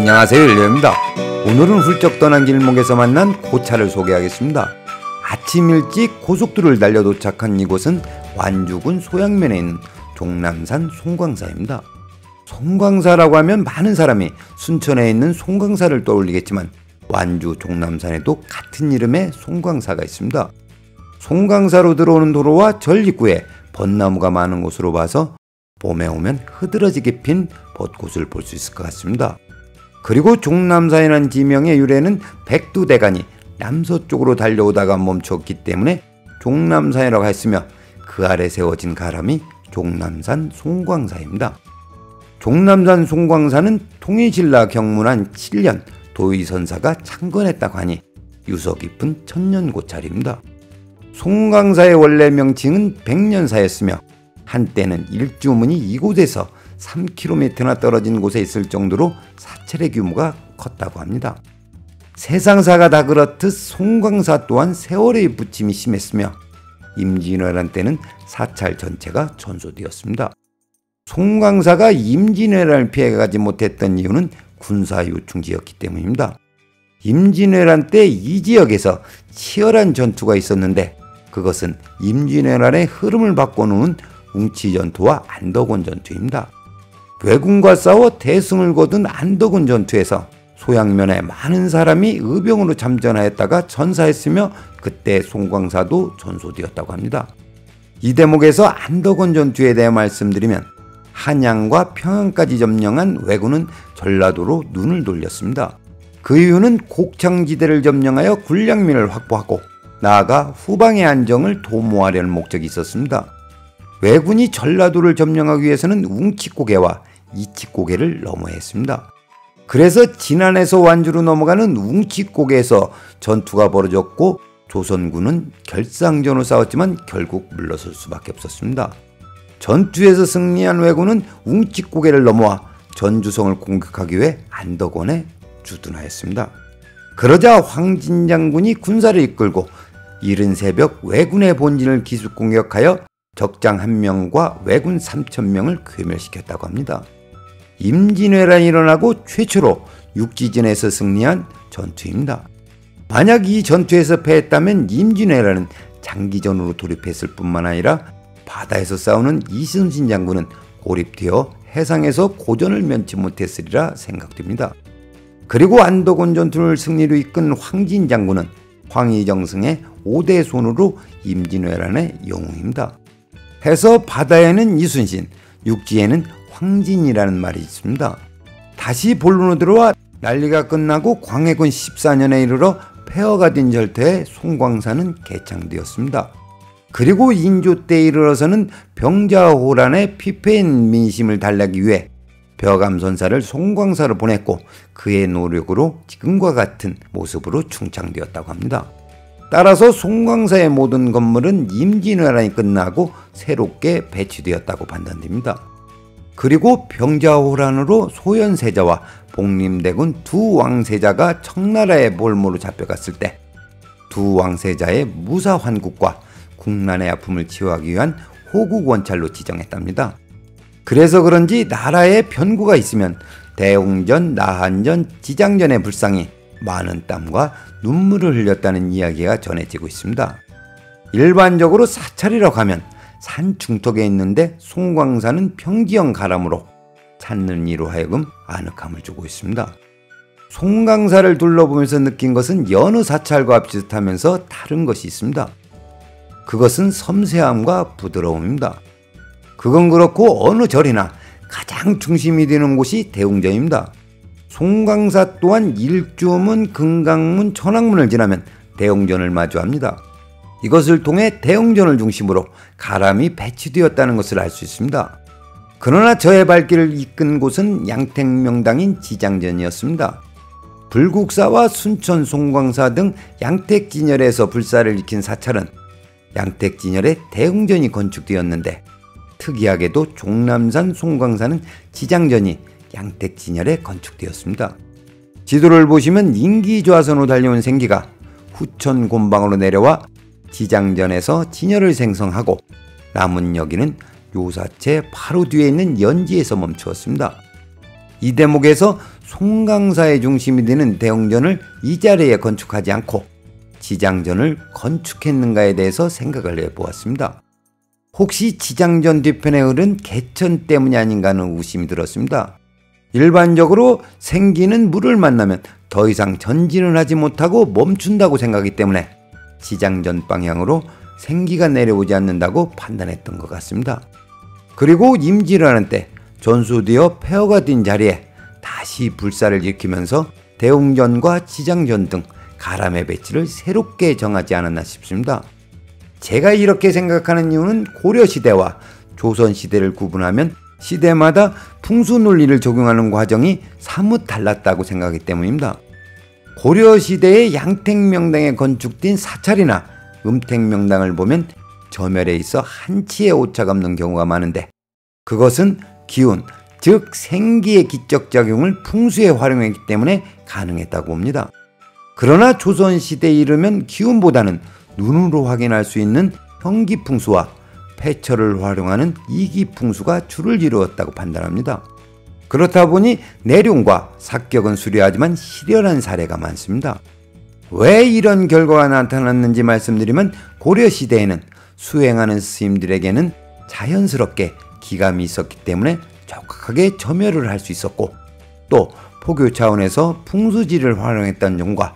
안녕하세요, 일료입니다. 오늘은 훌쩍 떠난 길목에서 만난 고차를 소개하겠습니다. 아침 일찍 고속도로를 달려 도착한 이곳은 완주군 소양면에 있는 종남산 송광사입니다. 송광사라고 하면 많은 사람이 순천에 있는 송광사를 떠올리겠지만 완주 종남산에도 같은 이름의 송광사가 있습니다. 송광사로 들어오는 도로와 절 입구에 벚나무가 많은 곳으로 봐서 봄에 오면 흐드러지게 핀 벚꽃을 볼 수 있을 것 같습니다. 그리고 종남산이라는 지명의 유래는 백두대간이 남서쪽으로 달려오다가 멈췄기 때문에 종남산이라고 했으며 그 아래 세워진 가람이 종남산 송광사입니다. 종남산 송광사는 통일신라 경문한 7년 도의선사가 창건했다고 하니 유서 깊은 천년고찰입니다. 송광사의 원래 명칭은 백년사였으며 한때는 일주문이 이곳에서 3km나 떨어진 곳에 있을 정도로 사찰의 규모가 컸다고 합니다. 세상사가 다 그렇듯 송광사 또한 세월의 부침이 심했으며 임진왜란 때는 사찰 전체가 전소되었습니다. 송광사가 임진왜란을 피해가지 못했던 이유는 군사 요충지였기 때문입니다. 임진왜란 때 이 지역에서 치열한 전투가 있었는데 그것은 임진왜란의 흐름을 바꿔놓은 웅치전투와 안덕원 전투입니다. 왜군과 싸워 대승을 거둔 안덕원 전투에서 소양면에 많은 사람이 의병으로 참전하였다가 전사했으며 그때 송광사도 전소되었다고 합니다. 이 대목에서 안덕원 전투에 대해 말씀드리면 한양과 평안까지 점령한 왜군은 전라도로 눈을 돌렸습니다. 그 이유는 곡창지대를 점령하여 군량민을 확보하고 나아가 후방의 안정을 도모하려는 목적이 있었습니다. 왜군이 전라도를 점령하기 위해서는 웅치고개와 이치고개를 넘어야 했습니다. 그래서 진안에서 완주로 넘어가는 웅치고개에서 전투가 벌어졌고 조선군은 결상전으로 싸웠지만 결국 물러설 수밖에 없었습니다. 전투에서 승리한 왜군은 웅치고개를 넘어와 전주성을 공격하기 위해 안덕원에 주둔하였습니다. 그러자 황진 장군이 군사를 이끌고 이른 새벽 왜군의 본진을 기습 공격하여 적장 1명과 왜군 3,000명을 괴멸시켰다고 합니다. 임진왜란이 일어나고 최초로 육지전에서 승리한 전투입니다. 만약 이 전투에서 패했다면 임진왜란은 장기전으로 돌입했을 뿐만 아니라 바다에서 싸우는 이순신 장군은 고립되어 해상에서 고전을 면치 못했으리라 생각됩니다. 그리고 안덕원 전투를 승리로 이끈 황진 장군은 황희정승의 5대 손으로 임진왜란의 영웅입니다. 해서 바다에는 이순신, 육지에는 황진이라는 말이 있습니다. 다시 본론으로 들어와 난리가 끝나고 광해군 14년에 이르러 폐허가 된 절터에 송광사는 개창되었습니다. 그리고 인조 때에 이르러서는 병자호란의 피폐한 민심을 달래기 위해 벼감선사를 송광사로 보냈고 그의 노력으로 지금과 같은 모습으로 충창되었다고 합니다. 따라서 송광사의 모든 건물은 임진왜란이 끝나고 새롭게 배치되었다고 판단됩니다. 그리고 병자호란으로 소현세자와 복림대군 두 왕세자가 청나라의 볼모로 잡혀갔을 때 두 왕세자의 무사환국과 국난의 아픔을 치유하기 위한 호국원찰로 지정했답니다. 그래서 그런지 나라에 변고가 있으면 대웅전, 나한전, 지장전의 불상이 많은 땀과 눈물을 흘렸다는 이야기가 전해지고 있습니다. 일반적으로 사찰이라고 하면 산 중턱에 있는데 송광사는 평지형 가람으로 찾는 이로 하여금 아늑함을 주고 있습니다. 송광사를 둘러보면서 느낀 것은 여느 사찰과 비슷하면서 다른 것이 있습니다. 그것은 섬세함과 부드러움입니다. 그건 그렇고 어느 절이나 가장 중심이 되는 곳이 대웅전입니다. 송광사 또한 일주문, 금강문, 천왕문을 지나면 대웅전을 마주합니다. 이것을 통해 대웅전을 중심으로 가람이 배치되었다는 것을 알 수 있습니다. 그러나 저의 발길을 이끈 곳은 양택명당인 지장전이었습니다. 불국사와 순천, 송광사 등 양택진열에서 불사를 일으킨 사찰은 양택진열에 대웅전이 건축되었는데 특이하게도 종남산 송광사는 지장전이 양택진열에 건축되었습니다. 지도를 보시면 인기조화선으로 달려온 생기가 후천 곤방으로 내려와 지장전에서 진열을 생성하고 남은 여기는 요사체 바로 뒤에 있는 연지에서 멈추었습니다. 이 대목에서 송강사의 중심이 되는 대웅전을 이 자리에 건축하지 않고 지장전을 건축했는가에 대해서 생각을 해보았습니다. 혹시 지장전 뒤편에 흐른 개천 때문이 아닌가 하는 의심이 들었습니다. 일반적으로 생기는 물을 만나면 더 이상 전진을 하지 못하고 멈춘다고 생각하기 때문에 지장전 방향으로 생기가 내려오지 않는다고 판단했던 것 같습니다. 그리고 임진을 하는 때 전수되어 폐허가 된 자리에 다시 불사를 일으키면서 대웅전과 지장전 등 가람의 배치를 새롭게 정하지 않았나 싶습니다. 제가 이렇게 생각하는 이유는 고려시대와 조선시대를 구분하면 시대마다 풍수 논리를 적용하는 과정이 사뭇 달랐다고 생각하기 때문입니다. 고려시대의 양택명당에 건축된 사찰이나 음택명당을 보면 점열에 있어 한치의 오차가 없는 경우가 많은데 그것은 기운, 즉 생기의 기적작용을 풍수에 활용했기 때문에 가능했다고 봅니다. 그러나 조선시대에 이르면 기운보다는 눈으로 확인할 수 있는 형기풍수와 폐철을 활용하는 이기풍수가 주를 이루었다고 판단합니다. 그렇다 보니 내룡과 삭격은 수려하지만 실현한 사례가 많습니다. 왜 이런 결과가 나타났는지 말씀드리면 고려시대에는 수행하는 스님들에게는 자연스럽게 기감이 있었기 때문에 정확하게 점열을 할 수 있었고 또 포교 차원에서 풍수지를 활용했다는 점과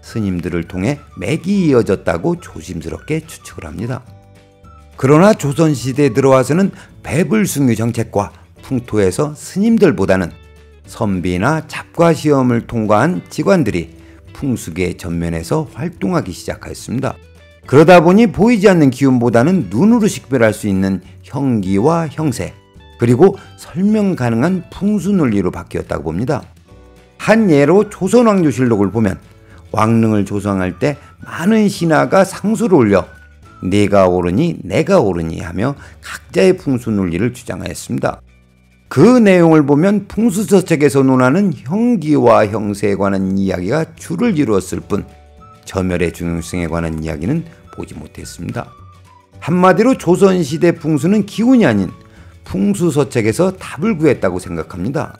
스님들을 통해 맥이 이어졌다고 조심스럽게 추측을 합니다. 그러나 조선시대에 들어와서는 배불승유 정책과 풍토에서 스님들보다는 선비나 잡과시험을 통과한 직관들이 풍수계의 전면에서 활동하기 시작하였습니다. 그러다 보니 보이지 않는 기운보다는 눈으로 식별할 수 있는 형기와 형세 그리고 설명 가능한 풍수 논리로 바뀌었다고 봅니다. 한 예로 조선왕조실록을 보면 왕릉을 조성할 때 많은 신하가 상소를 올려 네가 옳으니 내가 옳으니 하며 각자의 풍수 논리를 주장하였습니다. 그 내용을 보면 풍수서책에서 논하는 형기와 형세에 관한 이야기가 주를 이루었을 뿐 점열의 중요성에 관한 이야기는 보지 못했습니다. 한마디로 조선시대 풍수는 기운이 아닌 풍수서책에서 답을 구했다고 생각합니다.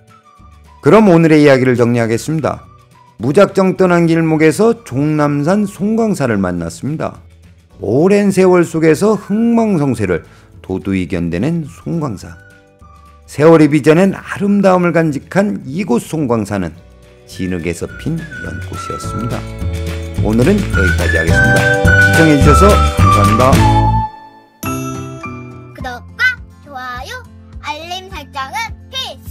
그럼 오늘의 이야기를 정리하겠습니다. 무작정 떠난 길목에서 종남산 송광사를 만났습니다. 오랜 세월 속에서 흥망성쇠를 도두히 견뎌낸 송광사. 세월이 빚어낸 아름다움을 간직한 이곳 송광사는 진흙에서 핀 연꽃이었습니다. 오늘은 여기까지 하겠습니다. 시청해주셔서 감사합니다. 구독과 좋아요, 알림 설정은 필수!